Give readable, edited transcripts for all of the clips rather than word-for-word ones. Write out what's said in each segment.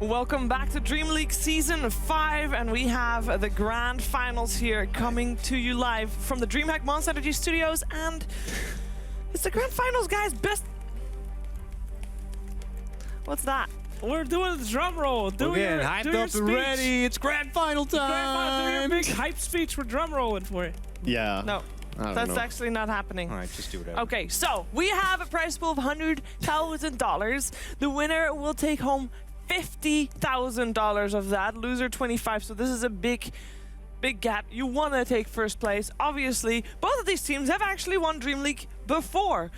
Welcome back to DreamLeague Season 5, and we have the grand finals here coming to you live from the DreamHack Monster Energy Studios, and it's the grand finals, guys. What's that? We're doing the drum roll. We're getting hyped up and ready. It's grand final time. Grand final. Do your big hype speech. We're drum rolling for it. Yeah. No, that's actually not happening. All right, just do whatever. Okay, so we have a prize pool of $100,000. The winner will take home $50,000 of that. Loser 25. So this is a big gap. You want to take first place. Obviously, both of these teams have actually won DreamLeague before.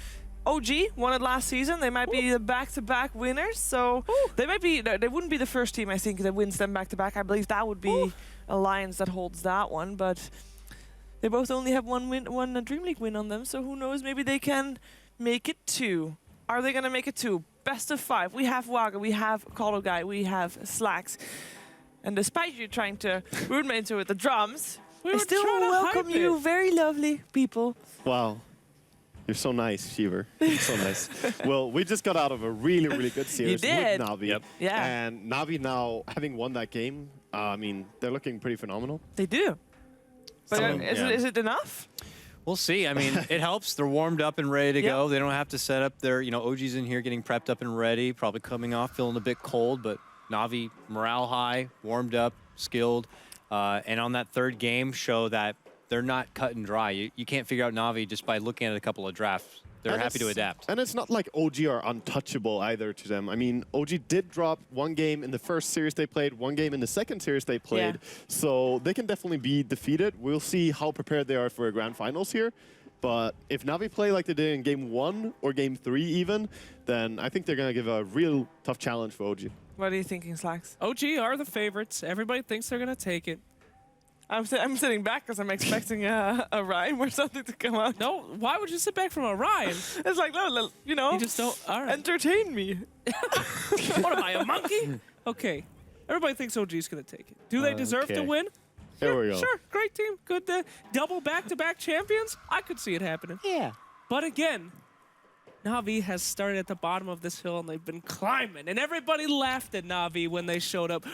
OG won it last season. They might be the back-to-back winners. So they might be. They wouldn't be the first team, I think, that wins them back-to-back. I believe that would be Alliance that holds that one. But they both only have one DreamLeague win on them. So who knows? Maybe they can make it 2. Are they going to make it 2? Best of 5. We have Waga, we have Colo Guy, we have Slacks. And despite you trying to ruin me into it with the drums, I still welcome you, very lovely people. Wow. You're so nice, Shiver. You're so nice. Well, we just got out of a really good series with Navi. Yep. Yeah. And Navi now, having won that game, I mean, they're looking pretty phenomenal. They do. But is it enough? We'll see. I mean, it helps. They're warmed up and ready to go. They don't have to set up their, OG's in here getting prepped up and ready, probably coming off, feeling a bit cold, but Navi, morale high, warmed up, skilled. And on that third game, show that they're not cut and dry. You can't figure out Navi just by looking at a couple of drafts. They're happy to adapt. And it's not like OG are untouchable either to them. I mean, OG did drop one game in the first series they played, one game in the second series they played. Yeah. So they can definitely be defeated. We'll see how prepared they are for a grand finals here. But if Navi play like they did in game 1 or game 3 even, then I think they're going to give a real tough challenge for OG. What are you thinking, Slacks? OG are the favorites. Everybody thinks they're going to take it. I'm sitting back because I'm expecting a rhyme or something to come out. No, why would you sit back from a rhyme? It's like, no, you just don't. All right. Entertain me. What am I, a monkey? Okay. Everybody thinks OG's going to take it. Do they deserve to win? There we go. Sure, great team. Good double back-to-back champions. I could see it happening. Yeah. But again, Navi has started at the bottom of this hill and they've been climbing. And everybody laughed at Navi when they showed up.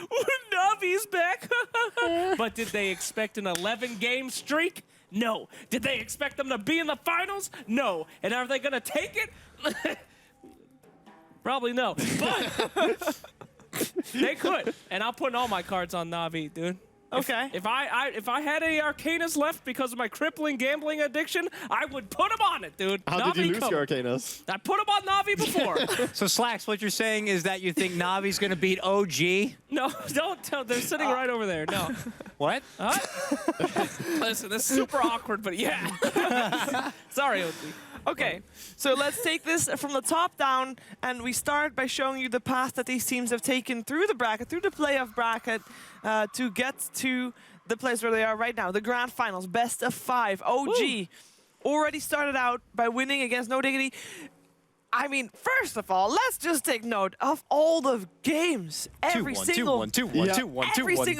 Navi's back. But did they expect an 11-game streak? No. Did they expect them to be in the finals? No. And are they going to take it? Probably no. But they could. And I'm putting all my cards on Navi, dude. Okay. If I had any Arcanas left because of my crippling gambling addiction, I would put them on it, dude. How did you lose your Arcanas? I put them on Navi before. So Slacks, what you're saying is that you think Navi's going to beat OG? No, don't tell. They're sitting right over there. No. What? Listen, this is super awkward, but yeah. Sorry, OG. Okay, so let's take this from the top down, and we start by showing you the path that these teams have taken through the bracket, through the playoff bracket, to get to the place where they are right now, the grand finals, best of 5. OG already started out by winning against No Diggity. I mean, first of all, let's just take note of all the games. Every single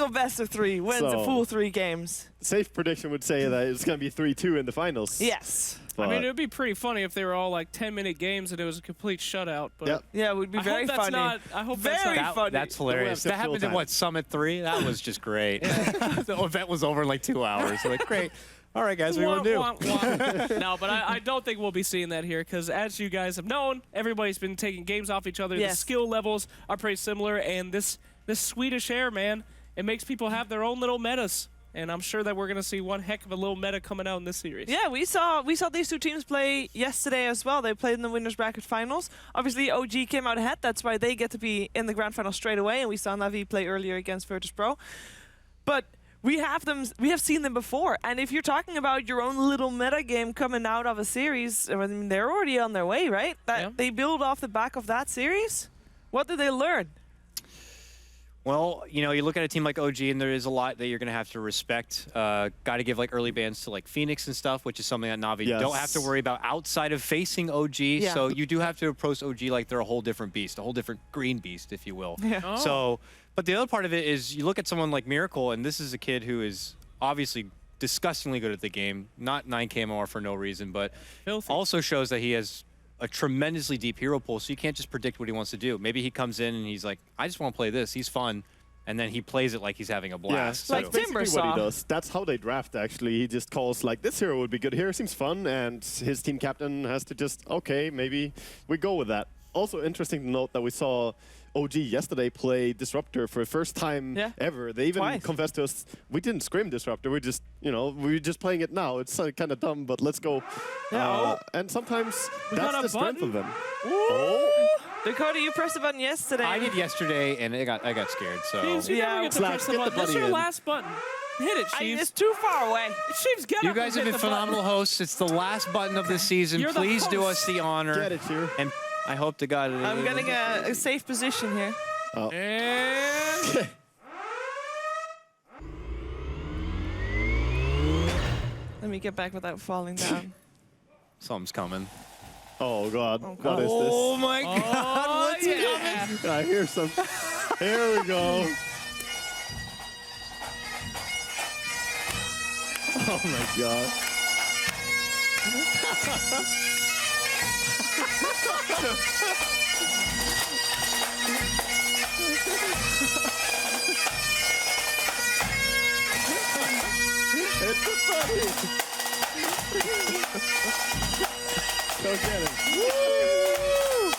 best of 3 wins a full 3 games. Safe prediction would say that it's going to be 3-2 in the finals. Yes. But I mean, it would be pretty funny if they were all like 10-minute games and it was a complete shutout. But yeah, it would be very funny. I hope that's not funny. That's hilarious. That happened in what, Summit 3? That was just great. The event was over in like 2 hours. So like, great. All right, guys, what do you want to do? No, but I don't think we'll be seeing that here because, as you guys have known, everybody's been taking games off each other. Yes. The skill levels are pretty similar, and this Swedish air, man, it makes people have their own little metas. And I'm sure that we're going to see one heck of a little meta coming out in this series. Yeah, we saw these 2 teams play yesterday as well. They played in the winners bracket finals. Obviously, OG came out ahead. That's why they get to be in the grand final straight away. And we saw Navi play earlier against Virtus Pro. But we have seen them before. And if you're talking about your own little meta game coming out of a series, I mean, they're already on their way, right? They build off the back of that series. What did they learn? Well, you look at a team like OG, and there is a lot that you're going to have to respect. Got to give like early bans to like Phoenix and stuff, which is something that Navi don't have to worry about outside of facing OG. Yeah. So you do have to approach OG like they're a whole different beast, a whole different green beast, if you will. Yeah. Oh. So, but the other part of it is you look at someone like Miracle, and this is a kid who is obviously disgustingly good at the game, not 9 KMR for no reason, but also shows that he has a tremendously deep hero pool, so you can't just predict what he wants to do. Maybe he comes in and he's like, I just want to play this. He's fun. And then he plays it like he's having a blast. Yeah, Like that's basically Timber what he saw. does. That's how they draft, actually. He just calls, like, this hero would be good here, seems fun, and his team captain has to just, okay, maybe we go with that. Also interesting to note that we saw OG yesterday play Disruptor for the first time ever. They even Twice. confessed to us, we didn't scream Disruptor, we just, you know, we're just playing it now. It's kind of dumb, but let's go. And sometimes got that's a the strength of button. them. Dakota, you pressed the button yesterday. I did yesterday, and I got scared. So Sheeves, you never get to Slacks, press the get the button. That's bunny your in. last button. Hit it, Sheeves. It's too far away. Sheeves, get you up guys and have hit been the phenomenal hosts. It's the last button of the season. You're the Please do host. us the honor. Get it here. And I hope to God. I'm getting a safe position here. button. And Let me get back without falling down. Something's coming. Oh, God. Oh, What is God. this? my oh, yeah. I hear some. Here we go. Oh my God. It's a funny. Go get him. Woo!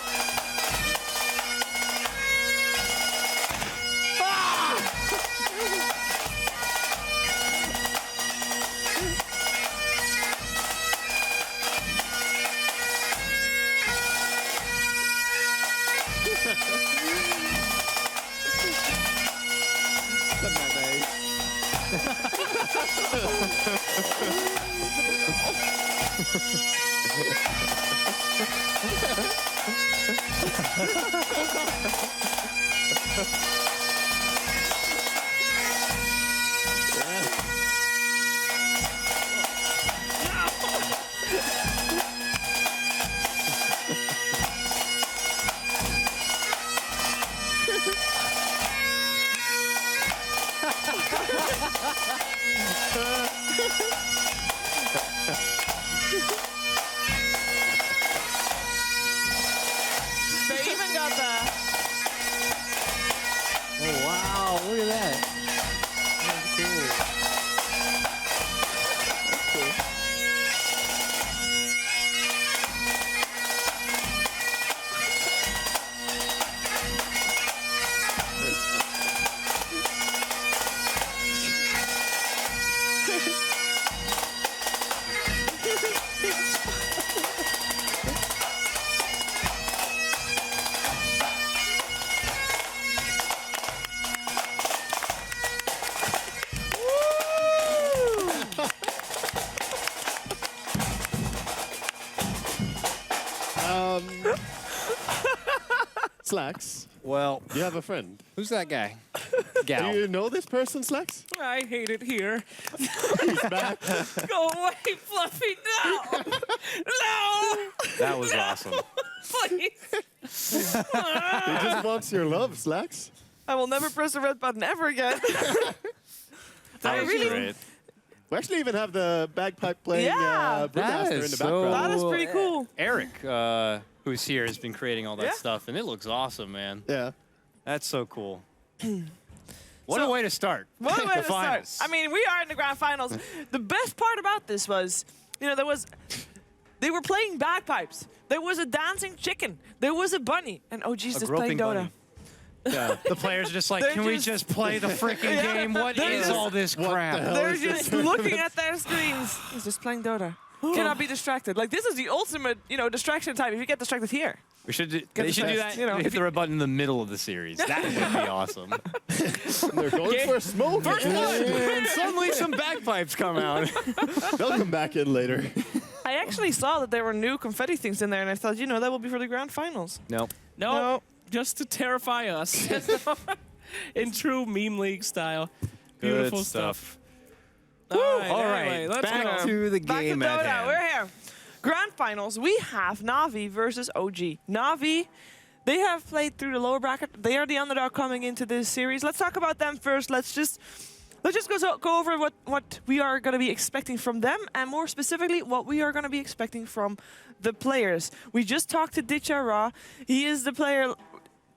They even got the... Oh wow! Look at that. That's cool. Slacks, Well, you have a friend. who's that guy? Do Gal. you know this person, Slacks? I hate it here. He's back. Go away, Fluffy. No. No. That was awesome. Please. He just wants your love, Slacks. I will never press the red button ever again. That was really- great. We actually even have the bagpipe playing Yeah. Brewmaster That in is the so- background. That is pretty cool. Eric, who's here, has been creating all that Yeah. stuff, and it looks awesome, man. Yeah. That's so cool. What So- a way to start. What a way the to start. finals. I mean, we are in the grand finals. The best part about this was, you know, they were playing bagpipes. There was a dancing chicken. There was a bunny. And OG's just playing groping Dota. bunny. Yeah. The players are just like, They're can we just- just play the freaking Yeah. game? What They're is just- all this What the crap? hell? They're is this? just looking at their screens. He's just playing Dota. Cannot be distracted. Like, this is the ultimate, you know, distraction type. If you get distracted here. We should do, Get they the should do best, that. you know. Hit the red button in the middle of the series. That would be awesome. They're going for a smoke. And suddenly some bagpipes come out. They'll come back in later. I actually saw that there were new confetti things in there, and I thought, you know, that will be for the grand finals. Nope. No, No. just to terrify us. In true meme league style. Beautiful Good stuff. All right, All right, anyway, let's back go. to the Back to game at Dota. hand. We're here. Grand finals. We have Na'Vi versus OG. Na'Vi, they have played through the lower bracket. They are the underdog coming into this series. Let's talk about them first. Let's just let's just go over what we are going to be expecting from them, and more specifically, what we are going to be expecting from the players. We just talked to Dichara. He is the player.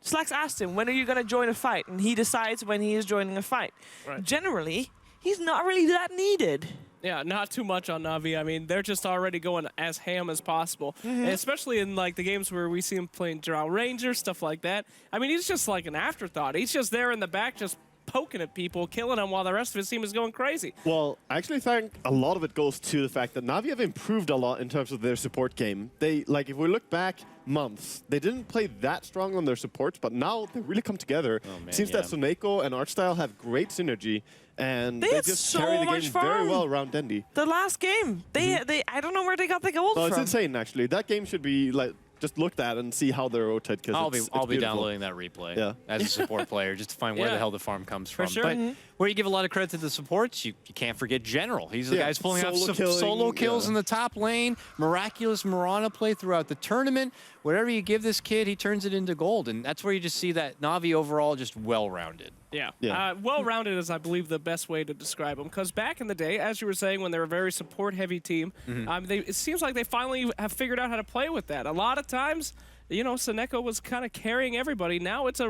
Slacks asked him, when are you going to join a fight? And he decides when he is joining a fight. Right. Generally, he's not really that needed. Yeah, not too much on Na'Vi. I mean, they're just already going as ham as possible, and especially in like the games where we see him playing Drow Ranger, stuff like that. I mean, he's just like an afterthought. He's just there in the back, just poking at people, killing them, while the rest of his team is going crazy. Well, I actually think a lot of it goes to the fact that Na'Vi have improved a lot in terms of their support game. They, like, if we look back months, they didn't play that strong on their supports, but now they really come together. It seems that Suneko and Artstyle have great synergy, and they just so carry the much game fun. very well around Dendy. The last game, they I don't know where they got the gold No, from. it's insane, actually. That game should be, like, just looked at and see how they rotate, because I'll be beautiful. downloading that replay as a support player just to find where the hell the farm comes from. sure. But where you give a lot of credit to the supports, you can't forget General. He's the guy pulling off solo kills in the top lane, miraculous Mirana play throughout the tournament. Whatever you give this kid, he turns it into gold, and that's where you just see that Na'Vi overall just well-rounded. Yeah. Well-rounded is, I believe, the best way to describe them. Because back in the day, as you were saying, when they were a very support-heavy team, it seems like they finally have figured out how to play with that. A lot of times, you know, Suneko was kind of carrying everybody. Now it's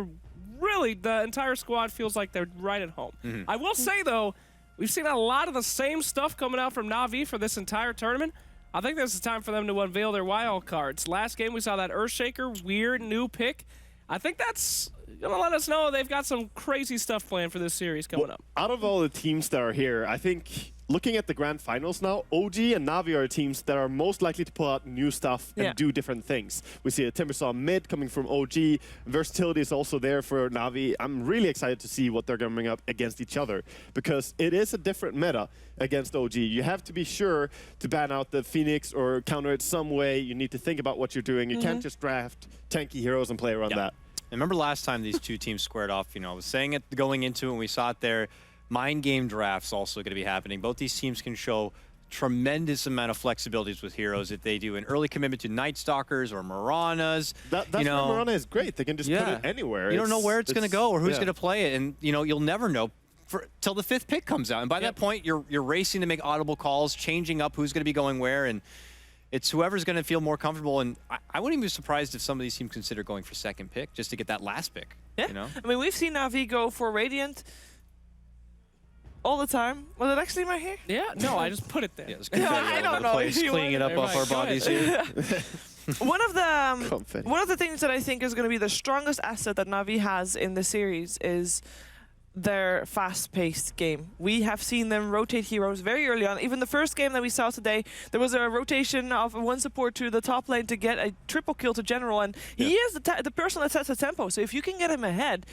really, the entire squad feels like they're right at home. I will say, though, we've seen a lot of the same stuff coming out from Na'Vi for this entire tournament. I think this is time for them to unveil their wild cards. Last game, we saw that Earthshaker, weird new pick. I think that's gonna let us know they've got some crazy stuff planned for this series coming up. Out of all the teams that are here, I think looking at the grand finals now, OG and Na'Vi are teams that are most likely to pull out new stuff and do different things. We see a Timbersaw mid coming from OG. Versatility is also there for Na'Vi. I'm really excited to see what they're going to bring up against each other, because it is a different meta against OG. You have to be sure to ban out the Phoenix or counter it some way. You need to think about what you're doing. You can't just draft tanky heroes and play around that. I remember last time these two teams squared off, you know, I was saying it going into it, and we saw it there. Mind game drafts also going to be happening. Both these teams can show tremendous amount of flexibilities with heroes if they do an early commitment to Night Stalkers or Maranas. That's where Marana is great. They can just put it anywhere. You don't know where it's going to go or who's going to play it, and you know, you'll never know till the 5th pick comes out. And by that point, you're racing to make audible calls, changing up who's going to be going where, and it's whoever's going to feel more comfortable. And I wouldn't even be surprised if some of these teams consider going for 2nd pick just to get that last pick. Yeah, you know? I mean, we've seen Na'Vi go for Radiant all the time. Was it actually my hair? Yeah, no, I just put it there. I don't know. Cleaning it up off our bodies here. One of the things that I think is going to be the strongest asset that Na'Vi has in the series is their fast-paced game. We have seen them rotate heroes very early on. Even the first game that we saw today, there was a rotation of one support to the top lane to get a triple kill to General, and he is the person that sets the tempo. So if you can get him ahead,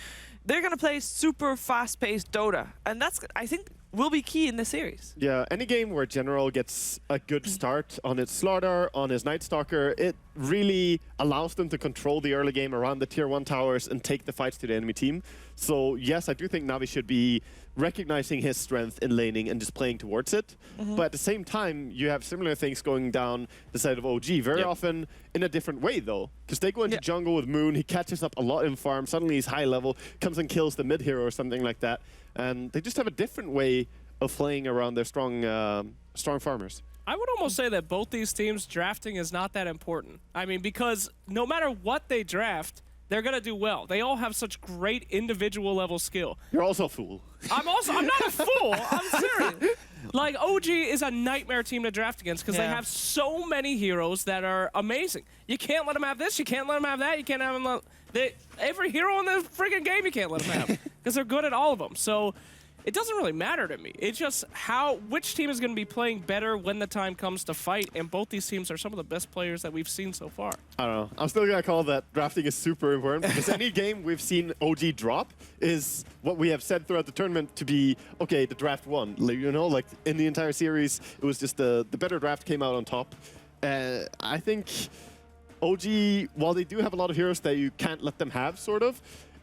they're going to play super fast-paced Dota, and that's, I think, will be key in this series. Yeah, any game where General gets a good start on his Slardar, on his Night Stalker, it really allows them to control the early game around the tier 1 towers and take the fights to the enemy team. So yes, I do think Na'Vi should be recognizing his strength in laning and just playing towards it. But at the same time, you have similar things going down the side of OG, very often in a different way though. Because they go into jungle with Moon, he catches up a lot in farm, suddenly he's high level, comes and kills the mid hero or something like that. And they just have a different way of playing around their strong farmers. I would almost say that both these teams, drafting is not that important. I mean, because no matter what they draft, they're going to do well. They all have such great individual level skill. You're also a fool. I'm not a fool. I'm serious. Like, OG is a nightmare team to draft against because they have so many heroes that are amazing. You can't let them have this. You can't let them have that. You can't have them... every hero in the freaking game you can't let them have because they're good at all of them. So it doesn't really matter to me. It's just which team is going to be playing better when the time comes to fight, and both these teams are some of the best players that we've seen so far. I don't know. I'm still going to call that drafting is super important because any game we've seen OG drop is what we have said throughout the tournament to be, okay, the draft won. You know, like in the entire series, it was just the better draft came out on top. I think OG, while they do have a lot of heroes that you can't let them have, sort of,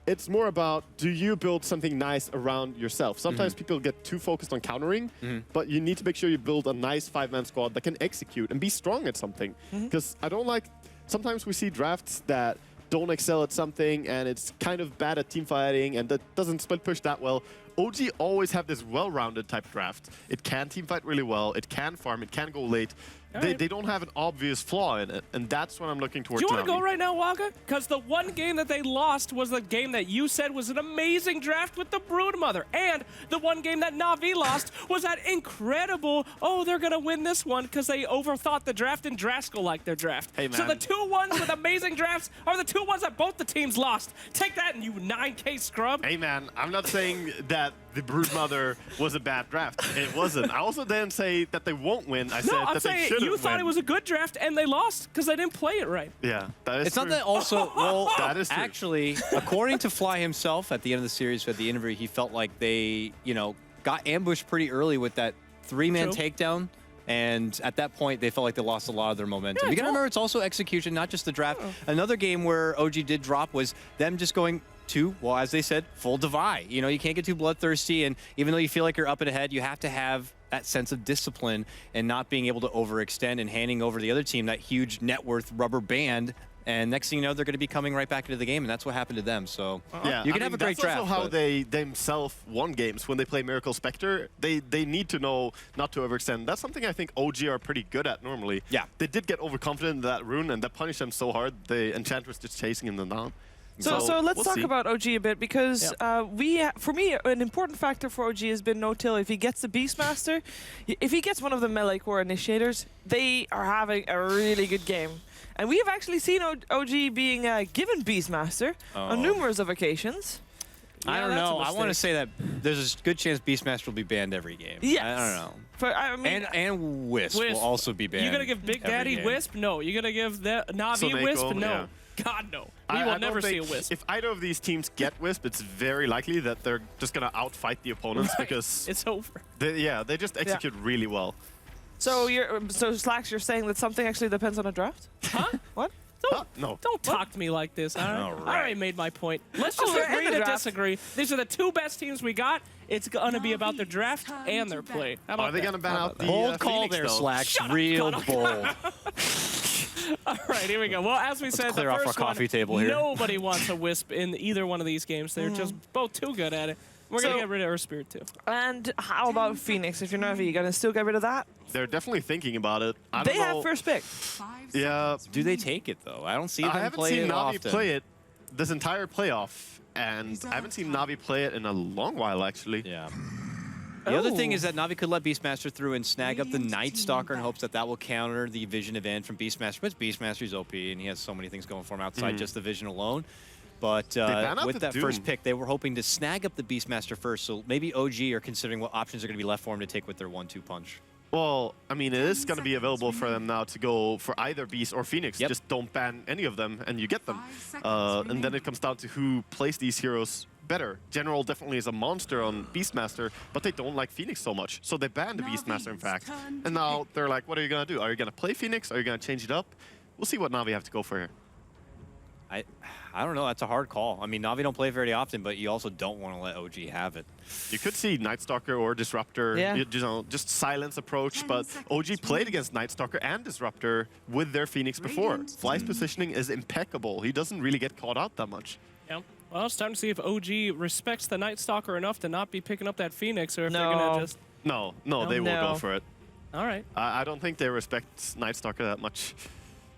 it's more about, do you build something nice around yourself? Sometimes people get too focused on countering, but you need to make sure you build a nice 5-man squad that can execute and be strong at something. Because I don't like, sometimes we see drafts that don't excel at something and it's kind of bad at team fighting and that doesn't split push that well. OG always have this well-rounded type draft. It can teamfight really well. It can farm. It can go late. They don't have an obvious flaw in it, and that's what I'm looking towards. Do you want to go right now, Waka? Because the one game that they lost was the game that you said was an amazing draft with the Broodmother, and the one game that Na'Vi lost was that incredible, oh, they're going to win this one because they overthought the draft and Draskell liked their draft. Hey, man. So the 2 ones with amazing drafts are the 2 ones that both the teams lost. Take that, and you 9K scrub. Hey, man, I'm not saying that the Broodmother was a bad draft. It wasn't. I also didn't say that they won't win. I said No, I'm that they saying shouldn't you thought win. it was a good draft, and they lost because they didn't play it right. Yeah, that is It's true. not that also, well, That is true. actually, according to Fly himself at the end of the series at the interview, he felt like they, got ambushed pretty early with that 3-man True. takedown. And at that point, they felt like they lost a lot of their momentum. Yeah, You gotta remember, it's also execution, not just the draft. Another game where OG did drop was them just going to, well, as they said, full divide. You can't get too bloodthirsty, and even though you feel like you're up and ahead, you have to have that sense of discipline and not being able to overextend and handing over the other team that huge net worth rubber band. And next thing you know, they're going to be coming right back into the game, and that's what happened to them. So Yeah, you can have a great that's draft. also how but- they themselves won games when they play Miracle Spectre. They need to know not to overextend. That's something I think OG are pretty good at normally. Yeah. They did get overconfident in that rune, and that punished them so hard. The Enchantress just chasing them down. So let's we'll talk see. about OG a bit, because for me, an important factor for OG has been no-till. If he gets the Beastmaster, if he gets one of the melee core initiators, they are having a really good game. And we have actually seen OG being given Beastmaster on numerous of occasions. I don't that's a know. I want to mistake. say that there's a good chance Beastmaster will be banned every game. Yes. I don't know. I mean, And Wisp will also be banned. You gonna give Big every Daddy game. Wisp? No. You gonna give the Na'Vi Soneko, Wisp? No. yeah. God, no. We I will don't never see a think- Wisp. If either of these teams get Wisp, it's very likely that they're just going to outfight the opponents Right. because It's over. they just execute really well. so Slacks, you're saying that something actually depends on a draft? Huh? What? No. Don't talk to me like this. All right. All I right. already made my point. Let's just we're in agree the to draft. disagree. These are the 2 best teams we got. It's gonna be about their draft and their play. How about Are they that? going to ban out the Bold call Phoenix, there, though? Slacks. Shut up, Real Connor. bold. All right, here we go. Well, as we said, clear the off our first one, coffee table here. nobody wants a Wisp in either one of these games. They're just both too good at it. We're gonna So- get rid of Earth Spirit too. And how about Phoenix? If you're Na'Vi, you gonna still get rid of that? They're definitely thinking about it. I don't They know. have first pick. Yeah, Do they take it, though? I don't see them I haven't play seen it Na'Vi often. play it this entire playoff, and I haven't seen Na'Vi play it in a long while, actually. Yeah. The other thing Oh. is that Na'Vi could let Beastmaster through and snag up the Night Stalker in hopes that that will counter the Vision event from Beastmaster. But Beastmaster's OP, and he has so many things going for him outside just the Vision alone. But ban out with the that Doom. first pick, they were hoping to snag up the Beastmaster first. So maybe OG are considering what options are going to be left for him to take with their 1-2 punch. Well, I mean, it is going to be available for them now to go for either Beast or Phoenix. Yep. Just don't ban any of them, and you get them. And then it comes down to who plays these heroes better. General definitely is a monster on Beastmaster, but they don't like Phoenix so much. So they banned the Beastmaster, in fact. And now they're like, what are you going to do? Are you going to play Phoenix? Are you going to change it up? We'll see what Na'Vi have to go for here. I don't know. That's a hard call. I mean, Na'Vi don't play very often, but you also don't want to let OG have it. You could see Night Stalker or Disruptor, Yeah. just silence approach, but OG played against Night Stalker and Disruptor with their Phoenix before. Fly's positioning is impeccable. He doesn't really get caught out that much. Yeah. Well, it's time to see if OG respects the Night Stalker enough to not be picking up that Phoenix, or if they're No. gonna just. No, they will no. go for it. All right. I don't think they respect Night Stalker that much.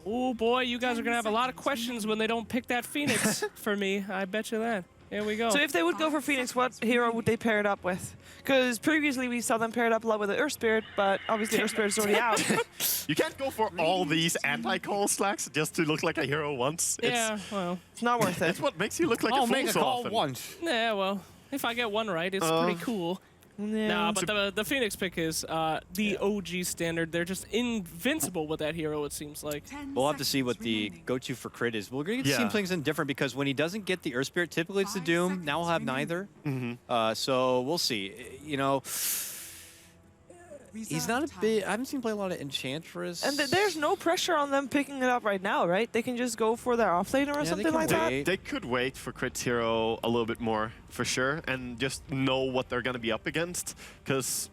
Oh boy, you guys are gonna have a lot of questions when they don't pick that Phoenix for me. I bet you that. Here we go. So if they would go for Phoenix, what hero would they pair it up with? Because previously we saw them paired up a lot with the Earth Spirit, but obviously Earth Spirit is already out. You can't go for all these anti-call slacks just to look like a hero once. yeah. Well. It's not worth it. It's what makes you look like I'll a fool make a so call often. once. Yeah. Well, if I get one right, it's pretty cool. Yeah. Nah, but the Phoenix pick is the OG standard. They're just invincible with that hero, it seems like. We'll have to see what the go-to for crit is. We're going to get to see Yeah. things in different because when he doesn't get the Earth Spirit, typically it's the Doom. Now we'll have neither. So we'll see. You know, he's not a big... I haven't seen him play a lot of Enchantress. And there's no pressure on them picking it up right now, right? They can just go for their offlaner or they something can like that. wait. They could wait for Crit Hero a little bit more, for sure, and just know what they're going to be up against, because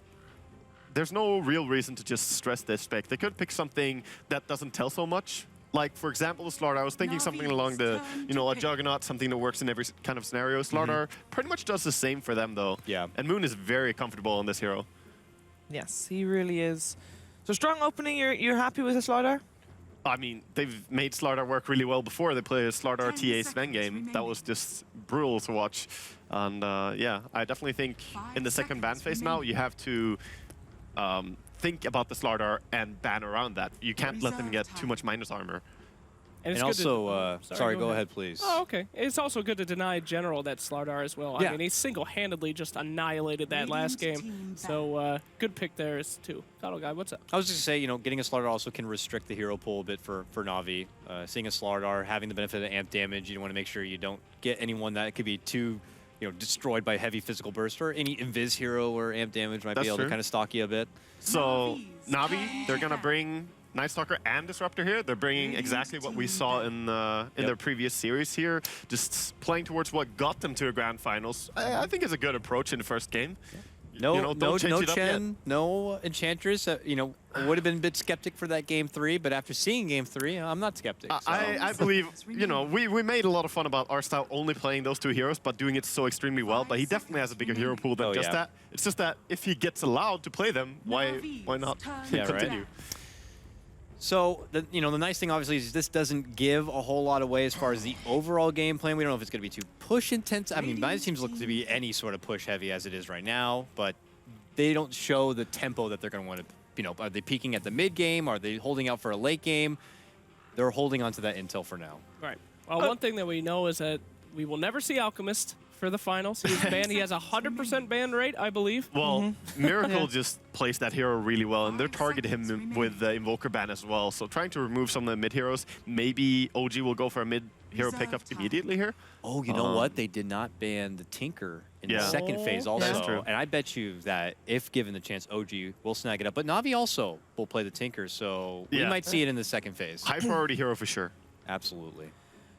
there's no real reason to just stress this pick. They could pick something that doesn't tell so much, like, for example, Slardar, I was thinking something along the, you know, a Juggernaut, something that works in every kind of scenario. Slardar pretty much does the same for them, though. Yeah. And Moon is very comfortable on this hero. Yes, he really is. So strong opening, you're happy with the Slardar? I mean, they've made Slardar work really well before. They played a Slardar TA Sven game. That was just brutal to watch. And yeah, I definitely think in the second ban phase now, you have to think about the Slardar and ban around that. You can't let them get too much minus armor. And it's And good also, to, sorry, go ahead, please. Oh, okay. It's also good to deny General that Slardar as well. Yeah. I mean, he single-handedly just annihilated that last game. So, good pick there is too. Cuddle Guy, what's up? I was just say, you know, getting a Slardar also can restrict the hero pool a bit for Na'Vi. Seeing a Slardar, having the benefit of amp damage, you want to make sure you don't get anyone that could be too, you know, destroyed by heavy physical burst, or any invis hero or amp damage might be able to kind of stalk you a bit. So Na'Vi, they're gonna bring Night Stalker and Disruptor here. They're bringing exactly what we saw in their previous series here, just playing towards what got them to the grand finals. I think it's a good approach in the first game. No, You know, don't change no it up yet. Chen, no Enchantress. You know, I would have been a bit skeptic for that game 3, but after seeing game 3, I'm not skeptic. So. I believe, you know, we made a lot of fun about our style only playing those two heroes, but doing it so extremely well. But he definitely has a bigger hero pool than just that. It's just that if he gets allowed to play them, why not continue? Right. So, you know, the nice thing obviously is this doesn't give a whole lot away as far as the overall game plan. We don't know if it's going to be too push intense. I mean, neither teams look to be any sort of push heavy as it is right now, but they don't show the tempo that they're going to want to, you know, are they peaking at the mid game? Are they holding out for a late game? They're holding on to that intel for now. Right. Well, one thing that we know is that we will never see Alchemist for the finals. He was banned. He has a 100% ban rate, I believe. Well, Miracle just plays that hero really well, and they're targeting him with the Invoker ban as well. So trying to remove some of the mid heroes, maybe OG will go for a mid hero pickup immediately here. Oh, you know what? They did not ban the Tinker in the second phase also. That's true. And I bet you that if given the chance, OG will snag it up. But Na'Vi also will play the Tinker, so we might see it in the second phase. High priority hero for sure. Absolutely.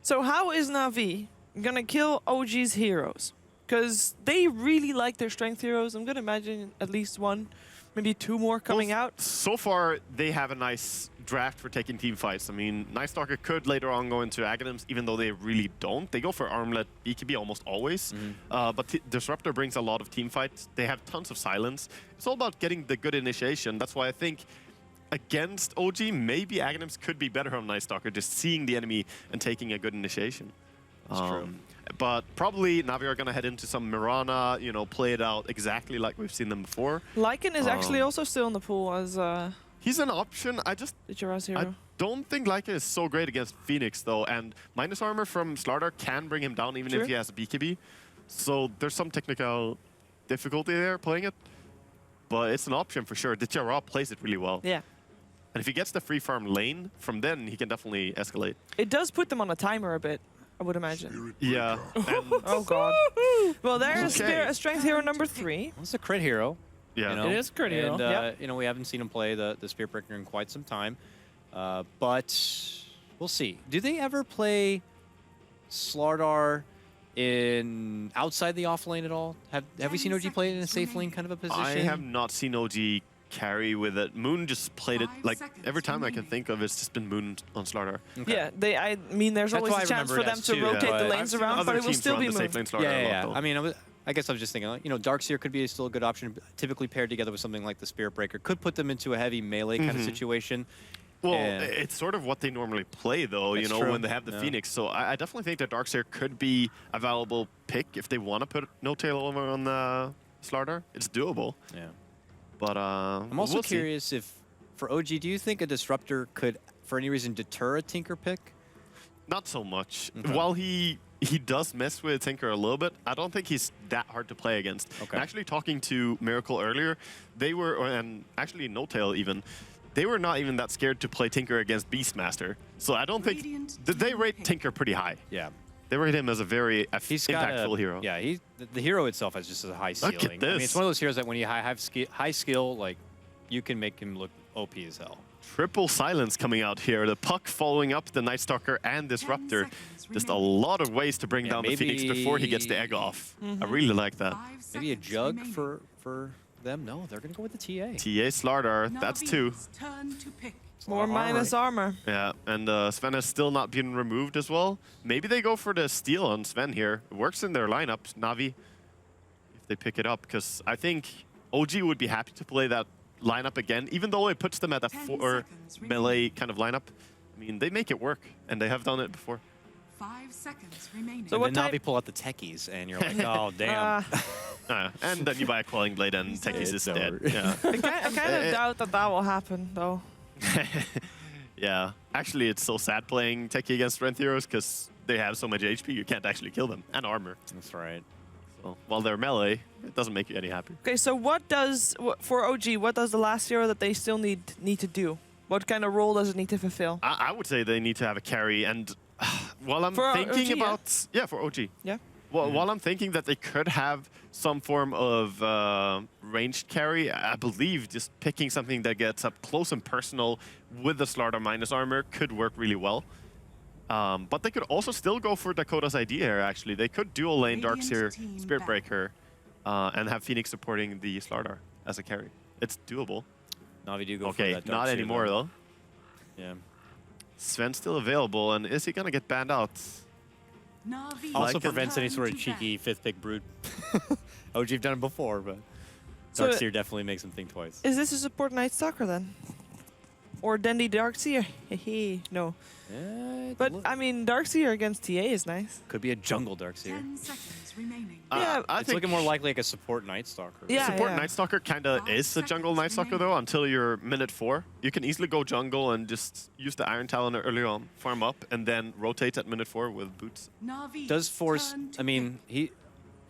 So how is Na'Vi gonna kill OG's heroes? Because they really like their strength heroes. I'm gonna imagine at least one, maybe two more coming out. So far, they have a nice draft for taking team fights. I mean, Night Stalker could later on go into Aghanims, even though they really don't. They go for Armlet BKB almost always. But Disruptor brings a lot of team fights. They have tons of silence. It's all about getting the good initiation. That's why I think against OG, maybe Aghanims could be better on Night Stalker, just seeing the enemy and taking a good initiation. That's true. But probably Na'Vi are going to head into some Mirana, you know, play it out exactly like we've seen them before. Lycan is actually also still in the pool as He's an option. I hero. don't think Lycan is so great against Phoenix, though. And minus armor from Slardar can bring him down even if he has a BKB. So there's some technical difficulty there playing it. But it's an option for sure. Ditchara plays it really well. Yeah. And if he gets the free farm lane, from then he can definitely escalate. It does put them on a timer a bit, I would imagine. Yeah. Oh, God. Well, there's a strength hero number 3. It's a crit hero. Yeah. You know? It is a crit hero. And, you know, we haven't seen him play the Spear Breaker in quite some time. But we'll see. Do they ever play Slardar in outside the off lane at all? Have we seen OG play it in a safe lane kind of a position? I have not seen OG carry with it. Moon just played it, like, every time I can think of, it's just been Moon on Slardar. Okay. Yeah, I mean, there's That's always why a I chance for remember it them as to too, rotate but the lanes around, but it will still be Moon. Yeah. I mean, I guess I was just thinking, like, you know, Darkseer could be still a good option, typically paired together with something like the Spirit Breaker. Could put them into a heavy melee kind of situation. Well, it's sort of what they normally play, though, you know, when they have the Phoenix. So I definitely think that Darkseer could be a valuable pick if they want to put No Tail over on the Slardar. It's doable. Yeah. But I'm also curious if, for OG, do you think a Disruptor could, for any reason, deter a Tinker pick? Not so much. While he does mess with Tinker a little bit, I don't think he's that hard to play against. Okay. Actually, talking to Miracle earlier, they were, and actually No Tail even, they were not even that scared to play Tinker against Beastmaster. So I don't think, they rate Tinker pretty high. Yeah. They rate him as a very impactful hero. Yeah, the hero itself has just a high ceiling. Look at this. I mean, it's one of those heroes that when you have high skill, like, you can make him look OP as hell. Triple silence coming out here. The Puck following up the Night Stalker and Disruptor. Just a lot of ways to bring down the Phoenix before he gets the egg off. I really like that. Maybe a Jug for them. No, they're going to go with the TA. TA Slardar, that's 2. Turn to pick. More minus armor. Yeah, and Sven has still not been removed as well. Maybe they go for the steal on Sven here. It works in their lineup, Na'Vi, if they pick it up, because I think OG would be happy to play that lineup again, even though it puts them at a 4 melee kind of lineup. I mean, they make it work, and they have done it before. 5 seconds remaining. So And what then type- Na'Vi pull out the techies, and you're like, oh, damn. And then you buy a Quelling Blade and Techies is dead. over. Yeah. I kind of doubt that will happen, though. Yeah. Actually, it's so sad playing Techie against Strength Heroes because they have so much HP, you can't actually kill them. And armor. That's right. So while they're melee, it doesn't make you any happy. Okay, so for OG, what does the last hero that they still need to do? What kind of role does it need to fulfill? I would say they need to have a carry. And while I'm For thinking OG, yeah? about... Yeah, for OG. Yeah. Well, while I'm thinking that they could have some form of ranged carry, I believe just picking something that gets up close and personal with the Slardar minus armor could work really well. But they could also still go for Dakota's idea here, actually. They could dual lane Darkseer, Spirit Breaker, and have Phoenix supporting the Slardar as a carry. It's doable. Na'Vi do go for Okay, that not Darkseer, anymore, though. Yeah. Sven's still available, and is he going to get banned out? Na'Vi Also Like prevents any turn sort of to cheeky 5th pick brood. OG have done it before, but So Darkseer definitely makes them think twice. Is this a support Night Stalker then? Or Dendy Darkseer? Hehe, no. Yeah, But I mean, Darkseer against TA is nice. could be a jungle Darkseer. 10 seconds remaining. Yeah, I It's think looking more likely like a support Night Stalker. Yeah. support Night Stalker kind of 5 is a jungle seconds Night Stalker, though, until you're minute 4. You can easily go jungle and just use the Iron Talon early on, farm up, and then rotate at minute 4 with boots. Na'Vi Does force, turn to I mean,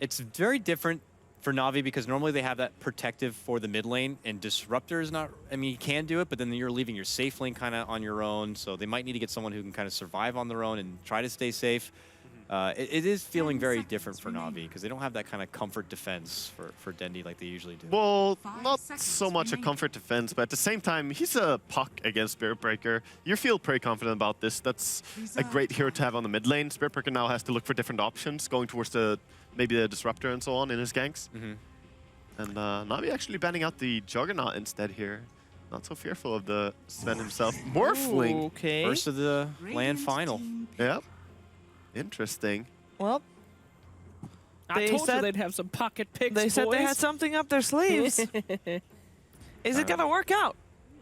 it's very different for Na'Vi because normally they have that protective for the mid lane, and Disruptor is not, I mean, you can do it, but then you're leaving your safe lane kind of on your own, so they might need to get someone who can kind of survive on their own and try to stay safe. It is feeling 10 very seconds different for Na'Vi remaining. because they don't have that kind of comfort defense for Dendy like they usually do. Well, 5 not seconds so much a remaining. comfort defense, but at the same time, he's a puck against Spirit Breaker. You feel pretty confident about this. That's a great hero to have on the mid lane. Spirit Breaker now has to look for different options, going towards maybe the Disruptor and so on in his ganks. And Na'Vi actually banning out the Juggernaut instead here. Not so fearful of the Sven himself. Morphling! Okay. First of the land Radiant final. team pick. Yep. Interesting. Well, I They told said- you they'd have some pocket picks, they said they had boys. something up their sleeves. Is it gonna work out?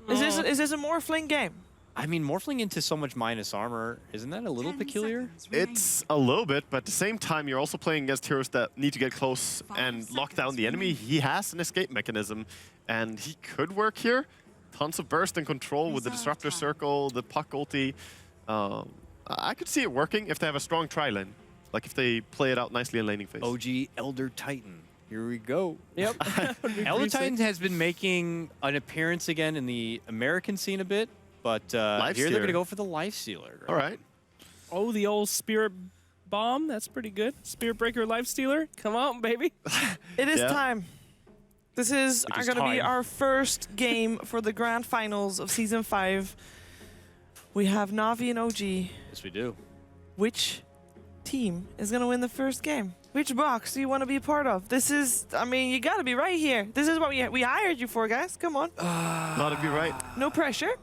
Is this a Morphling game? I mean, morphling into so much minus armor, isn't that a little 10 peculiar? seconds remaining. It's a little bit, but at the same time, you're also playing against heroes that need to get close 5 and lock down seconds the enemy. remaining. He has an escape mechanism, and he could work here. Tons of burst and control with the Reserve Disruptor time. Circle, the Puck ulti. I could see it working if they have a strong tri-lane. Like if they play it out nicely in laning phase. OG Elder Titan. Here we go. Yep. Elder Titan has been making an appearance again in the American scene a bit, but here they're Lifestealer. going to go for the Lifestealer. All right. Oh, the old Spirit Bomb. That's pretty good. Spirit Breaker Lifestealer. Come on, baby. It is Yeah. time. This is It is going to be time. our first game for the grand finals of season 5. We have Na'Vi and OG. Yes, we do. Which team is going to win the first game? Which box do you want to be a part of? This is, I mean, you got to be right here. This is what we hired you for, guys. Come on. Gotta be right. No pressure.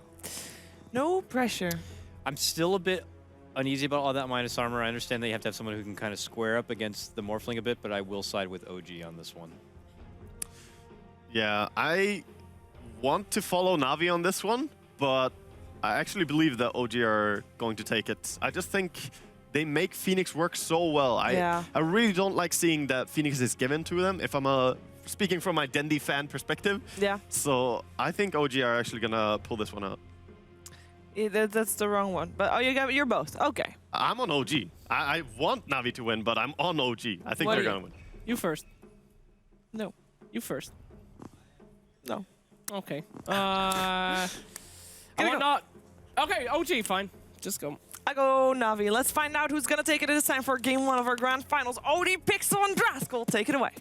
No pressure. I'm still a bit uneasy about all that minus armor. I understand that you have to have someone who can kind of square up against the Morphling a bit, but I will side with OG on this one. Yeah, I want to follow Na'Vi on this one, but I actually believe that OG are going to take it. I just think they make Phoenix work so well. Yeah. I really don't like seeing that Phoenix is given to them if I'm speaking from my Dendy fan perspective. Yeah. So I think OG are actually going to pull this one out. That's the wrong one. But you're both. Okay. I'm on OG. I want Na'Vi to win, but I'm on OG. I think What they're are you? going to win. You first. No. You first. No. Okay. I Gotta want go. not. Okay, OG, fine. Just go. I go Na'Vi. Let's find out who's going to take it. It is time for game 1 of our grand finals. OD Pixel and Draskell. Take it away.